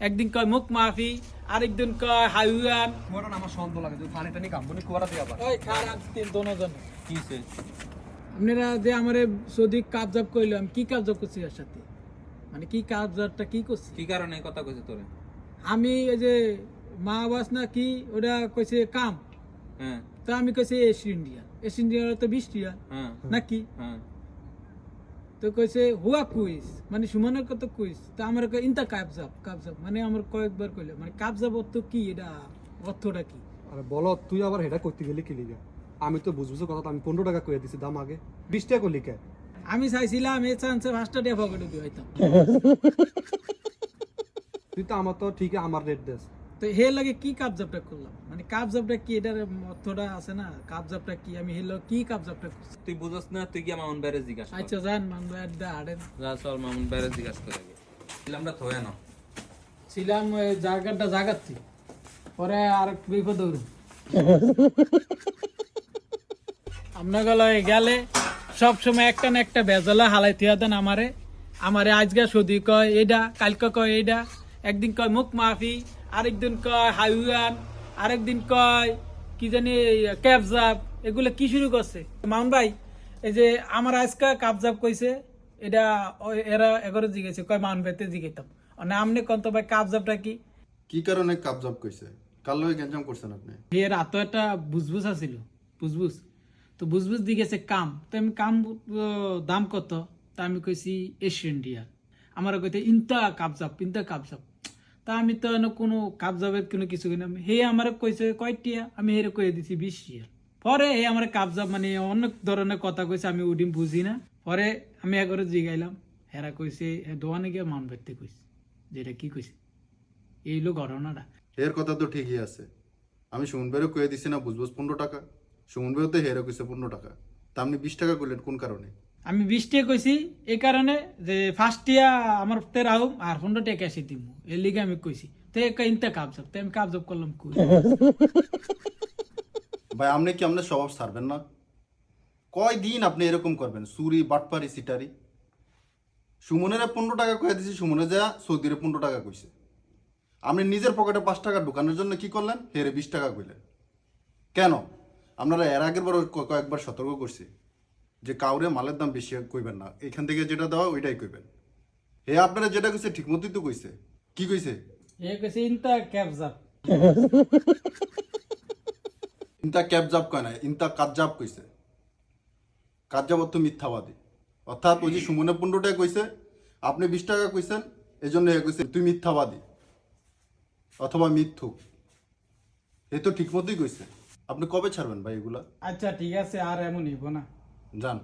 একদিন কয় মুখ মাফি, আরেকদিন কয় হাইওয়ান। কুয়াটা আমার সন্দেহ লাগে যে পানি টানি কামবনি কুয়াটা দিয়ে আবার ওই খারাপ তিন দনজন কি হইছে আপনারা যে আমারে যদি কাবজাব কইলো, আমি কি কাবজাব করছি এর সাথে? মানে কি কাবজাবটা কি করছি? কি কারণে কথা কইছে তোরে? আমি এই যে মা আবাস না কি ওটা কইছে কাম, হ্যাঁ তো আমি কইছে এস ইন্ডিয়া তো 20 টিয়া হ্যাঁ নাকি? হ্যাঁ তো কইছে হুয়া কুইজ, মানে সুমনের কত কুইজ, তো আমার কয় ইনতা কাবজাব মানে আমার কয়েকবার কইলো, মানে কাবজাব অর্থ কি, এটা অর্থটা কি? আরে বলো, তুই আবার হেটা করতে গেলি কি লিগা? আমি তো বুঝবুঝো কথা, আমি 15 টাকা কইয়া দিছি দাম, আগে 20 টাকা করলি কে? আমি চাইছিলাম এই চান্সে 5টা টিয়া পকেটে দিয়ে হইতাম। তুই তো আমার তো ঠিকই আমার রেট দেস। তো হে লাগে কি কাবজাবটা করলাম, মানে কাবজাবটা কি, এটার অর্থটা আছে না, কাবজাবটা কি, আমি হেলো কি কাবজাবটা করছি? তুই বুঝছ না, তুই কি মামুন বাইরে জিজ্ঞাসা কর। আচ্ছা জান মানবে আড্ডা আড়েন যা চল মামুন বাইরে জিজ্ঞাসা করে আগে দিলামটা থয়ে না ছিলাম ওই জায়গাটা জাগাচ্ছি, পরে আর বিপদ হইল। আপনার গলায় গেলে সবসময় একটা না একটা বেজলা হালাই থিয়া দেন আমারে আজকে সদি কয় এইটা, কালকে কয় এইটা, একদিন কয় মুখ মাফি, আরেকদিন কয় হাইওয়ান, আরেকদিন কয় কি জানি ক্যাবজাব। এগুলো কি শুরু করছে মামুন ভাই? এই যে আমার আজকে কাবজাব কইছে, এটা এরা এগারো জিগেছে, কয় মামুন ভাইতে জিগাইতাম না, আমনে কন্ত ভাই কাবজাবটা কি? কি কারণে কাবজাব কইছে? কাল লগে গ্যাঞ্জাম করছেন আপনি? এর হাতে একটা বুজবুজ আছিল, বুজবুজ, তো বুজবুজ দিয়েছে কাম, তো আমি কাম দাম কত, তা আমি কইছি এশিয়ান ডিয়া, আমার কইতে ইনতা কাবজাব, তা আমি তো কোনো কাবজাবের কোনো কিছু কিনা, হে আমার কইছে কয়টিয়া, আমি হেরে কয়ে দিছি 20 টিয়া। পরে হে আমার কাবজাব মানে অনেক ধরনের কথা কইছে, আমি ওদিন বুঝি না, পরে আমি একবারে জিগাইলাম, হেরা কইছে দোয়ানে গিয়ে মান বেরতে কইছে, যেটা কি কইছে এইলো ঘটনাটা। এর কথা তো ঠিকই আছে, আমি সুমন ভাইরও কয়ে দিছি না বুঝবুঝ 15 টাকা, সুমন ভাইও তো হেরে কইছে 15 টাকা, তা আপনি 20 টাকা করলেন কোন কারণে? আমি 20 টাকা কইছি এই কারণে যে ফার্স্ট টিয়া আমার রাহুম আর 15 টাকা ক্যাশে দিব, এর লিগে আমি কইছি। তো ইনতা কাবজাব, তো আমি কাবজাব করলাম কই? ভাই আপনি কি আপনার স্বভাব ছাড়বেন না? কয় দিন আপনি এরকম করবেন, চুরি বাটপারি সিটারি? সুমনের 15 টাকা কয়ে দিছি, সুমনে যা সৌদিরে 15 টাকা কইছে, আপনি নিজের পকেটে 5 টাকা ঢুকানোর জন্য কি করলেন, হেরে 20 টাকা কইলেন কেন? আপনারা এর আগের বার কয়েকবার সতর্ক করছি যে কাউরে মালের দাম বেশি কইবেন না, এখান থেকে যেটা দেওয়া ওইটাই কইবেন। হে আপনারা যেটা কইছে ঠিক মতোই তো কইছে। কি কইছে? এ কইছে ইনতা কাবজাব। ইনতা ক্যাবজাব কয় না, ইনতা কাজ্জাব কইছে। কাজ্জাব অর্থ মিথ্যাবাদী, অর্থাৎ ওই যে সুমনে 15 টাকা কইছে, আপনি 20 টাকা কইছেন, এই জন্য এ কইছে তুই মিথ্যাবাদী অথবা মিথ্যুক। এ তো ঠিক মতোই কইছে। আপনি কবে ছাড়বেন ভাই এগুলা? আচ্ছা ঠিক আছে, আর এমন হইব না। যান।